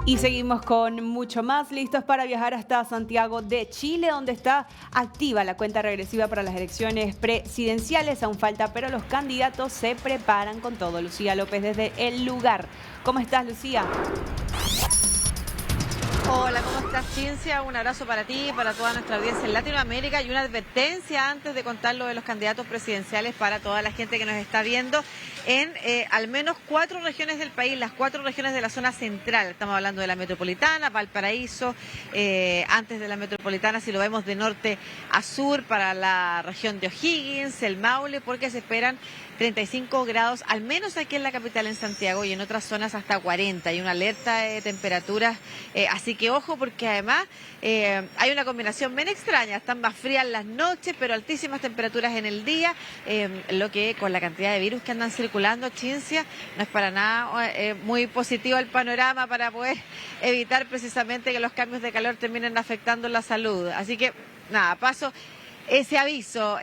Y seguimos con mucho más, listos para viajar hasta Santiago de Chile, donde está activa la cuenta regresiva para las elecciones presidenciales. Aún falta, pero los candidatos se preparan con todo. Lucía López desde el lugar. ¿Cómo estás, Lucía? Hola, ¿cómo estás, Cincia? Un abrazo para ti y para toda nuestra audiencia en Latinoamérica y una advertencia antes de contar lo de los candidatos presidenciales para toda la gente que nos está viendo en al menos 4 regiones del país, las 4 regiones de la zona central. Estamos hablando de la metropolitana, Valparaíso, antes de la metropolitana, si lo vemos de norte a sur, para la región de O'Higgins, el Maule, porque se esperan 35 grados, al menos aquí en la capital, en Santiago, y en otras zonas hasta 40. Hay una alerta de temperaturas, así que ojo, porque además hay una combinación bien extraña. Están más frías las noches, pero altísimas temperaturas en el día, lo que con la cantidad de virus que andan circulando, Cincia, no es para nada muy positivo el panorama para poder evitar precisamente que los cambios de calor terminen afectando la salud. Así que, nada, paso ese aviso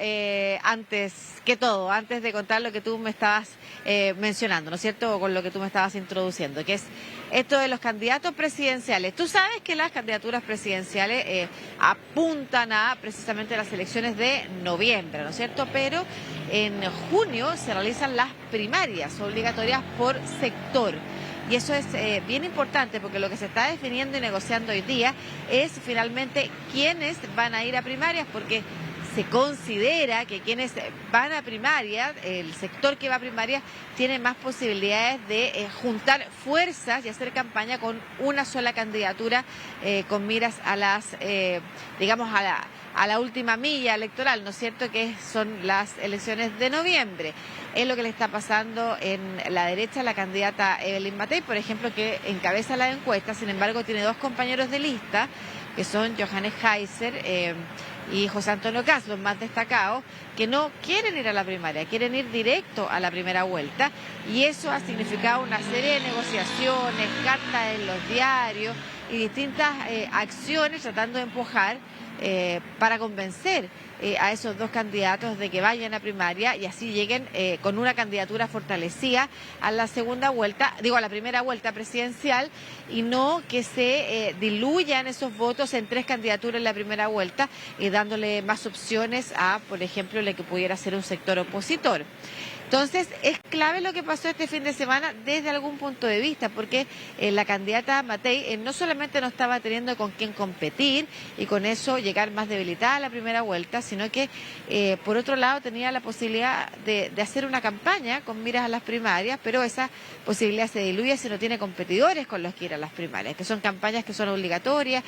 antes que todo, antes de contar lo que tú me estabas mencionando, ¿no es cierto? O con lo que tú me estabas introduciendo, que es esto de los candidatos presidenciales. Tú sabes que las candidaturas presidenciales apuntan a precisamente las elecciones de noviembre, ¿no es cierto? Pero en junio se realizan las primarias obligatorias por sector. Y eso es bien importante, porque lo que se está definiendo y negociando hoy día es finalmente quiénes van a ir a primarias, porque se considera que quienes van a primaria, el sector que va a primaria, tiene más posibilidades de juntar fuerzas y hacer campaña con una sola candidatura, con miras a las, digamos, a la última milla electoral, ¿no es cierto?, que son las elecciones de noviembre. Es lo que le está pasando en la derecha a la candidata Evelyn Matei, por ejemplo, que encabeza la encuesta. Sin embargo, tiene 2 compañeros de lista, que son Johannes Heiser y José Antonio Kast, los más destacados, que no quieren ir a la primaria, quieren ir directo a la primera vuelta, y eso ha significado una serie de negociaciones, cartas en los diarios y distintas acciones tratando de empujar para convencer a esos 2 candidatos de que vayan a primaria y así lleguen con una candidatura fortalecida a la segunda vuelta, digo, a la primera vuelta presidencial, y no que se diluyan esos votos en 3 candidaturas en la primera vuelta, dándole más opciones a, por ejemplo, lo que pudiera ser un sector opositor. Entonces, es clave lo que pasó este fin de semana desde algún punto de vista, porque la candidata Matei no solamente no estaba teniendo con quién competir y con eso llegar más debilitada a la primera vuelta, sino que, por otro lado, tenía la posibilidad de hacer una campaña con miras a las primarias, pero esa posibilidad se diluye si no tiene competidores con los que ir a las primarias, que son campañas que son obligatorias,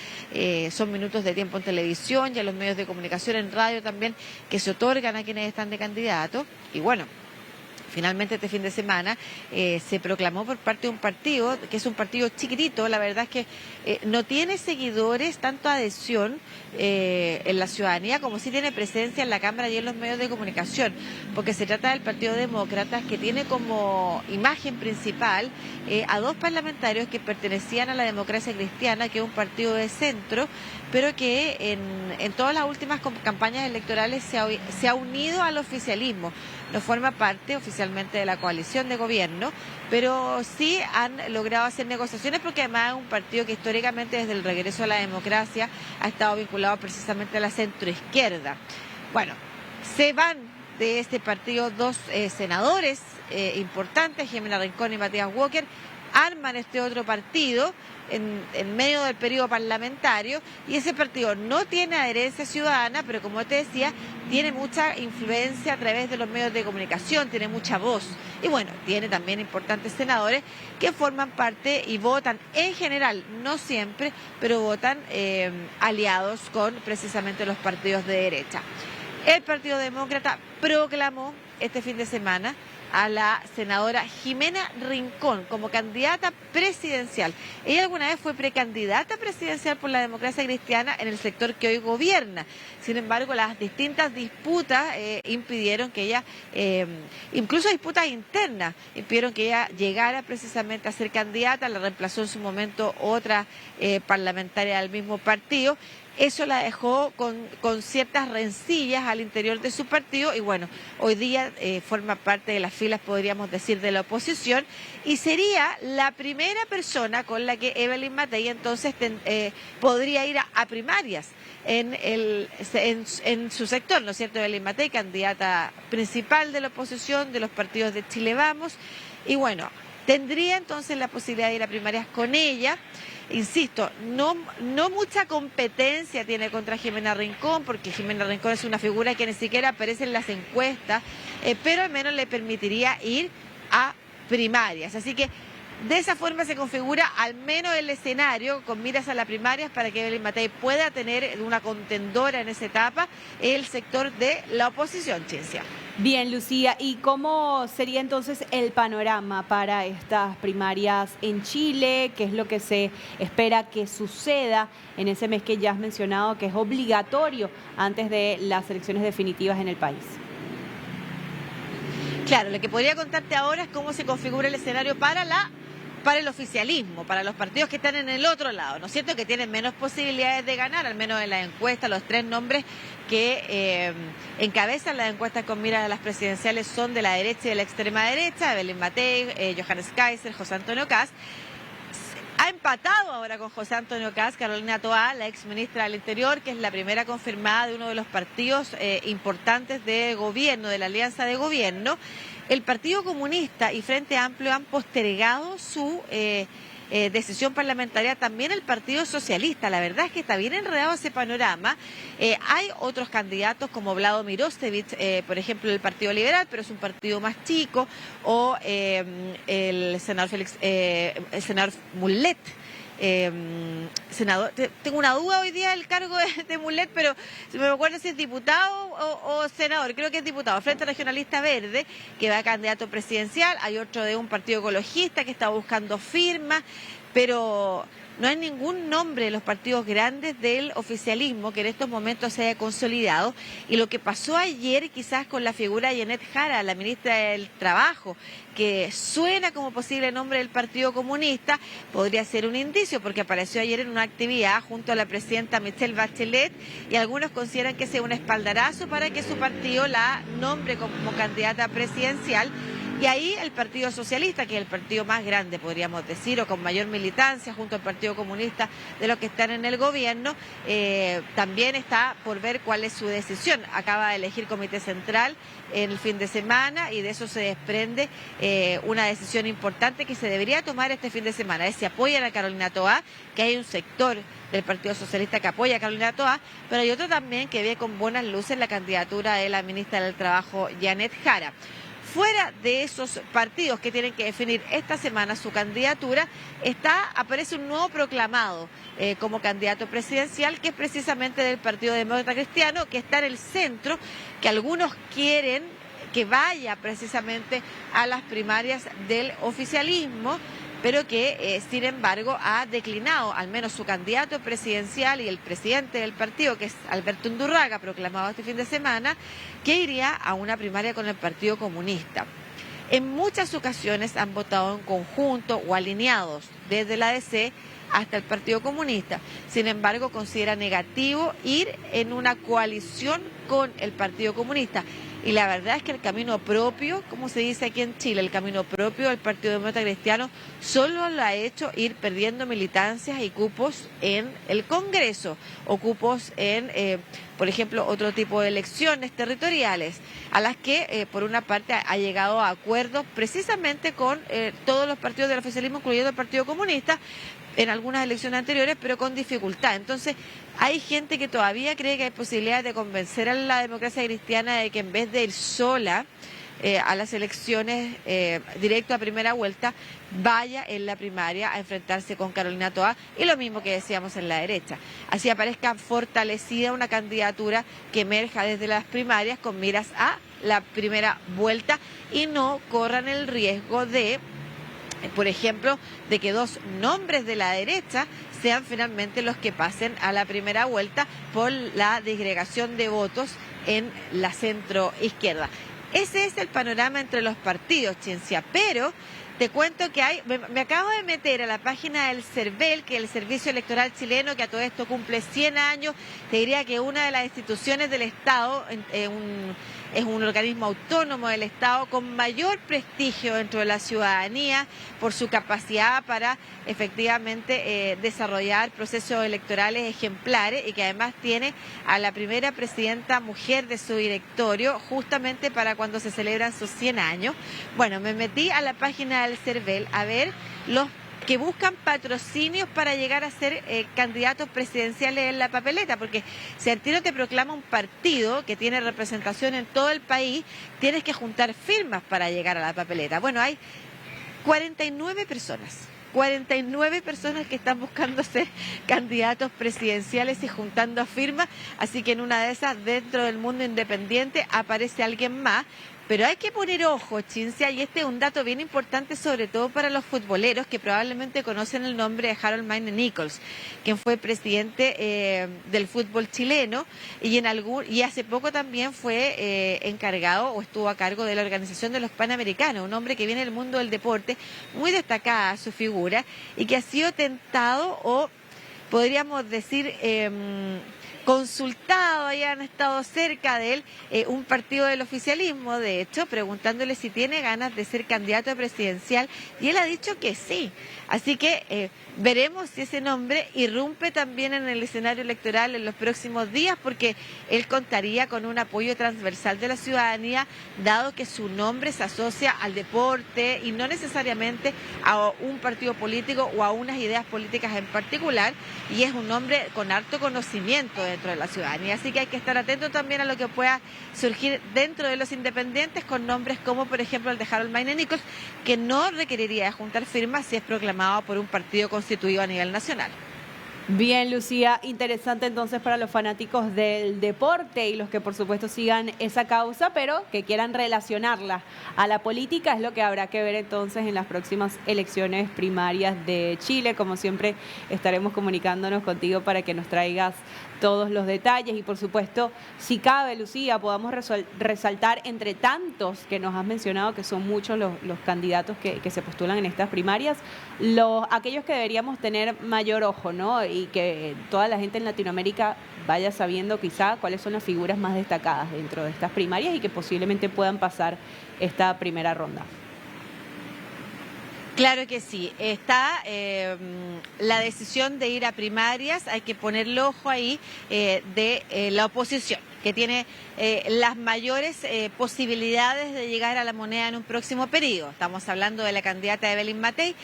son minutos de tiempo en televisión y en los medios de comunicación, en radio también, que se otorgan a quienes están de candidato. Y bueno, finalmente este fin de semana se proclamó por parte de un partido, que es un partido chiquitito, la verdad es que no tiene seguidores, tanto adhesión en la ciudadanía como sí tiene presencia en la Cámara y en los medios de comunicación, porque se trata del Partido Demócrata, que tiene como imagen principal a 2 parlamentarios que pertenecían a la Democracia Cristiana, que es un partido de centro, pero que en todas las últimas campañas electorales se ha unido al oficialismo. No forma parte oficialmente de la coalición de gobierno, pero sí han logrado hacer negociaciones, porque además es un partido que históricamente desde el regreso a la democracia ha estado vinculado precisamente a la centroizquierda. Bueno, se van de este partido 2 senadores importantes, Jimena Rincón y Matías Walker, arman este otro partido en medio del periodo parlamentario, y ese partido no tiene adherencia ciudadana, pero como te decía, tiene mucha influencia a través de los medios de comunicación, tiene mucha voz, y bueno, tiene también importantes senadores que forman parte y votan en general, no siempre, pero votan aliados con precisamente los partidos de derecha. El Partido Demócrata proclamó este fin de semana a la senadora Jimena Rincón como candidata presidencial. Ella alguna vez fue precandidata presidencial por la Democracia Cristiana en el sector que hoy gobierna. Sin embargo, las distintas disputas impidieron que ella, incluso disputas internas, impidieron que ella llegara precisamente a ser candidata. La reemplazó en su momento otra parlamentaria del mismo partido, Eso la dejó con ciertas rencillas al interior de su partido y bueno, hoy día forma parte de las filas, podríamos decir, de la oposición y sería la primera persona con la que Evelyn Matei entonces podría ir a primarias en su sector, ¿no es cierto? Evelyn Matei, candidata principal de la oposición, de los partidos de Chile Vamos, y bueno, tendría entonces la posibilidad de ir a primarias con ella. Insisto, no mucha competencia tiene contra Jimena Rincón, porque Jimena Rincón es una figura que ni siquiera aparece en las encuestas, pero al menos le permitiría ir a primarias. Así que de esa forma se configura al menos el escenario con miras a las primarias para que Evelyn Matei pueda tener una contendora en esa etapa el sector de la oposición, Ciencia. Bien, Lucía, ¿y cómo sería entonces el panorama para estas primarias en Chile? ¿Qué es lo que se espera que suceda en ese mes que ya has mencionado, que es obligatorio antes de las elecciones definitivas en el país? Claro, lo que podría contarte ahora es cómo se configura el escenario para el oficialismo, para los partidos que están en el otro lado, ¿no es cierto? Que tienen menos posibilidades de ganar, al menos en la encuesta, los tres nombres que encabezan las encuestas con miras a las presidenciales son de la derecha y de la extrema derecha, Evelyn Matei, Johannes Kaiser, José Antonio Kast. Ha empatado ahora con José Antonio Kast, Carolina Toá, la exministra del Interior, que es la primera confirmada de uno de los partidos importantes de gobierno, de la alianza de gobierno. El Partido Comunista y Frente Amplio han postergado su decisión parlamentaria, también el Partido Socialista. La verdad es que está bien enredado ese panorama. Hay otros candidatos como Vlado Mirosevic, por ejemplo, del Partido Liberal, pero es un partido más chico, o el senador Mullet. Senador, tengo una duda hoy día del cargo de Mullet, pero si me acuerdo si es diputado o senador, creo que es diputado, Frente Regionalista Verde, que va a candidato presidencial. Hay otro de un partido ecologista que está buscando firmas, pero no hay ningún nombre de los partidos grandes del oficialismo que en estos momentos se haya consolidado. Y lo que pasó ayer quizás con la figura de Janet Jara, la ministra del Trabajo, que suena como posible nombre del Partido Comunista, podría ser un indicio, porque apareció ayer en una actividad junto a la presidenta Michelle Bachelet, y algunos consideran que sea un espaldarazo para que su partido la nombre como candidata presidencial. Y ahí el Partido Socialista, que es el partido más grande, podríamos decir, o con mayor militancia junto al Partido Comunista de los que están en el gobierno, también está por ver cuál es su decisión. Acaba de elegir comité central en el fin de semana y de eso se desprende una decisión importante que se debería tomar este fin de semana. Es si apoyan a Carolina Toá, que hay un sector del Partido Socialista que apoya a Carolina Toá, pero hay otro también que ve con buenas luces la candidatura de la ministra del Trabajo, Janet Jara. Fuera de esos partidos que tienen que definir esta semana su candidatura, aparece un nuevo proclamado como candidato presidencial, que es precisamente del Partido Demócrata Cristiano, que está en el centro, que algunos quieren que vaya precisamente a las primarias del oficialismo, pero que, sin embargo, ha declinado al menos su candidato presidencial y el presidente del partido, que es Alberto Undurraga, proclamado este fin de semana, que iría a una primaria con el Partido Comunista. En muchas ocasiones han votado en conjunto o alineados, desde la ADC hasta el Partido Comunista. Sin embargo, considera negativo ir en una coalición con el Partido Comunista. Y la verdad es que el camino propio, como se dice aquí en Chile, el camino propio del Partido Demócrata Cristiano solo lo ha hecho ir perdiendo militancias y cupos en el Congreso, o cupos en, por ejemplo, otro tipo de elecciones territoriales, a las que, por una parte, ha llegado a acuerdos precisamente con todos los partidos del oficialismo, incluyendo el Partido Comunista, en algunas elecciones anteriores, pero con dificultad. Entonces, hay gente que todavía cree que hay posibilidades de convencer a la democracia cristiana de que en vez de ir sola a las elecciones directo a primera vuelta, vaya en la primaria a enfrentarse con Carolina Toá, y lo mismo que decíamos en la derecha. Así aparezca fortalecida una candidatura que emerja desde las primarias con miras a la primera vuelta y no corran el riesgo de, por ejemplo, de que dos nombres de la derecha sean finalmente los que pasen a la primera vuelta por la disgregación de votos en la centro izquierda. Ese es el panorama entre los partidos, Ciencia, pero te cuento que me acabo de meter a la página del CERVEL, que es el Servicio Electoral Chileno, que a todo esto cumple 100 años. Te diría que una de las instituciones del Estado, es un organismo autónomo del Estado con mayor prestigio dentro de la ciudadanía por su capacidad para efectivamente desarrollar procesos electorales ejemplares, y que además tiene a la primera presidenta mujer de su directorio justamente para cuando se celebran sus 100 años. Bueno, me metí a la página del CERVEL a ver los que buscan patrocinios para llegar a ser candidatos presidenciales en la papeleta, porque si al tiro te proclama un partido que tiene representación en todo el país, tienes que juntar firmas para llegar a la papeleta. Bueno, hay 49 personas que están buscando ser candidatos presidenciales y juntando firmas, así que en una de esas, dentro del mundo independiente, aparece alguien más. Pero hay que poner ojo, Cintia, y este es un dato bien importante, sobre todo para los futboleros que probablemente conocen el nombre de Harold Mayne Nichols, quien fue presidente del fútbol chileno y hace poco también fue encargado o estuvo a cargo de la organización de los Panamericanos, un hombre que viene del mundo del deporte, muy destacada su figura, y que ha sido tentado o podríamos decir consultado, hayan estado cerca de él un partido del oficialismo, de hecho, preguntándole si tiene ganas de ser candidato presidencial, y él ha dicho que sí. Así que veremos si ese nombre irrumpe también en el escenario electoral en los próximos días, porque él contaría con un apoyo transversal de la ciudadanía, dado que su nombre se asocia al deporte y no necesariamente a un partido político o a unas ideas políticas en particular, y es un nombre con harto conocimiento dentro de la ciudadanía. Así que hay que estar atento también a lo que pueda surgir dentro de los independientes, con nombres como por ejemplo el de Harold Mayne Nichols, que no requeriría de juntar firmas si es proclamado por un partido constituido a nivel nacional. Bien, Lucía, interesante entonces para los fanáticos del deporte y los que por supuesto sigan esa causa, pero que quieran relacionarla a la política, es lo que habrá que ver entonces en las próximas elecciones primarias de Chile. Como siempre, estaremos comunicándonos contigo para que nos traigas todos los detalles y por supuesto, si cabe, Lucía, podamos resaltar entre tantos que nos has mencionado, que son muchos los candidatos que se postulan en estas primarias, aquellos que deberíamos tener mayor ojo, ¿no? Y que toda la gente en Latinoamérica vaya sabiendo quizá cuáles son las figuras más destacadas dentro de estas primarias y que posiblemente puedan pasar esta primera ronda. Claro que sí, está la decisión de ir a primarias, hay que ponerle ojo ahí, de la oposición, que tiene las mayores posibilidades de llegar a la moneda en un próximo periodo. Estamos hablando de la candidata Evelyn Matei,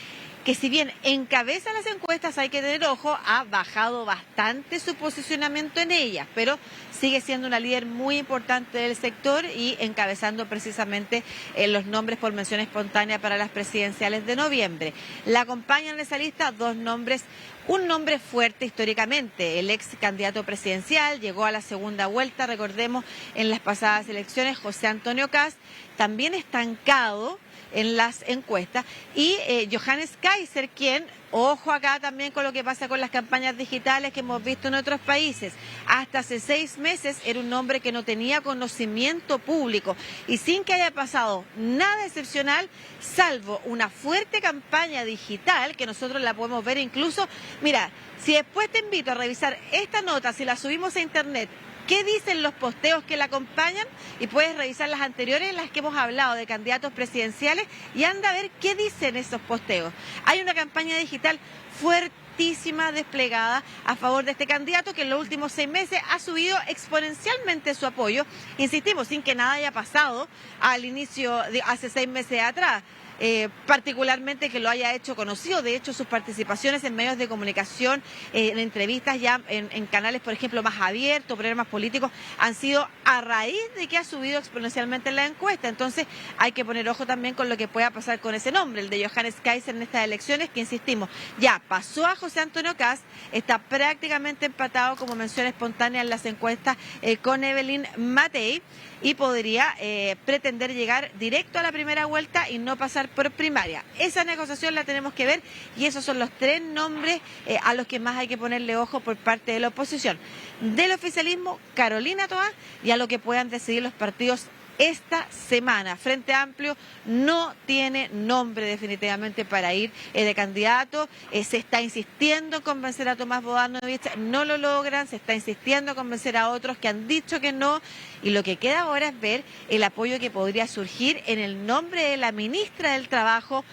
que si bien encabeza las encuestas, hay que tener ojo, ha bajado bastante su posicionamiento en ellas, pero sigue siendo una líder muy importante del sector y encabezando precisamente los nombres por mención espontánea para las presidenciales de noviembre. La acompañan en esa lista dos nombres. Un nombre fuerte históricamente, el ex candidato presidencial, llegó a la segunda vuelta, recordemos, en las pasadas elecciones, José Antonio Kast, también estancado en las encuestas, y Johannes Kaiser, quien, ojo acá también con lo que pasa con las campañas digitales que hemos visto en otros países, hasta hace 6 meses era un hombre que no tenía conocimiento público y sin que haya pasado nada excepcional, salvo una fuerte campaña digital que nosotros la podemos ver incluso, mira, si después te invito a revisar esta nota, si la subimos a internet, qué dicen los posteos que la acompañan, y puedes revisar las anteriores en las que hemos hablado de candidatos presidenciales y anda a ver qué dicen esos posteos. Hay una campaña digital fuertísima desplegada a favor de este candidato que en los últimos 6 meses ha subido exponencialmente su apoyo, insistimos, sin que nada haya pasado al inicio de hace 6 meses atrás. Particularmente que lo haya hecho conocido. De hecho, sus participaciones en medios de comunicación, en entrevistas ya en canales, por ejemplo, más abiertos, programas políticos, han sido a raíz de que ha subido exponencialmente en la encuesta. Entonces, hay que poner ojo también con lo que pueda pasar con ese nombre, el de Johannes Kaiser en estas elecciones, que insistimos, ya pasó a José Antonio Kast, está prácticamente empatado como mención espontánea en las encuestas con Evelyn Matei, y podría pretender llegar directo a la primera vuelta y no pasar por primaria. Esa negociación la tenemos que ver, y esos son los 3 nombres a los que más hay que ponerle ojo por parte de la oposición. Del oficialismo, Carolina Toá, y a lo que puedan decidir los partidos esta semana. Frente Amplio no tiene nombre definitivamente para ir de candidato. Se está insistiendo en convencer a Tomás Bodanovich, no lo logran, se está insistiendo en convencer a otros que han dicho que no, y lo que queda ahora es ver el apoyo que podría surgir en el nombre de la ministra del Trabajo,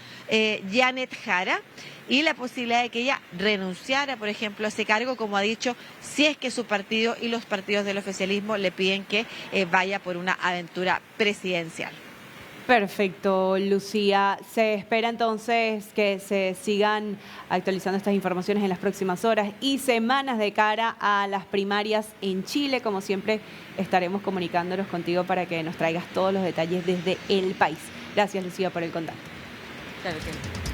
Janet Jara, y la posibilidad de que ella renunciara, por ejemplo, a ese cargo, como ha dicho, si es que su partido y los partidos del oficialismo le piden que vaya por una aventura presidencial. Perfecto, Lucía. Se espera entonces que se sigan actualizando estas informaciones en las próximas horas y semanas de cara a las primarias en Chile. Como siempre, estaremos comunicándonos contigo para que nos traigas todos los detalles desde el país. Gracias, Lucía, por el contacto. Claro que sí.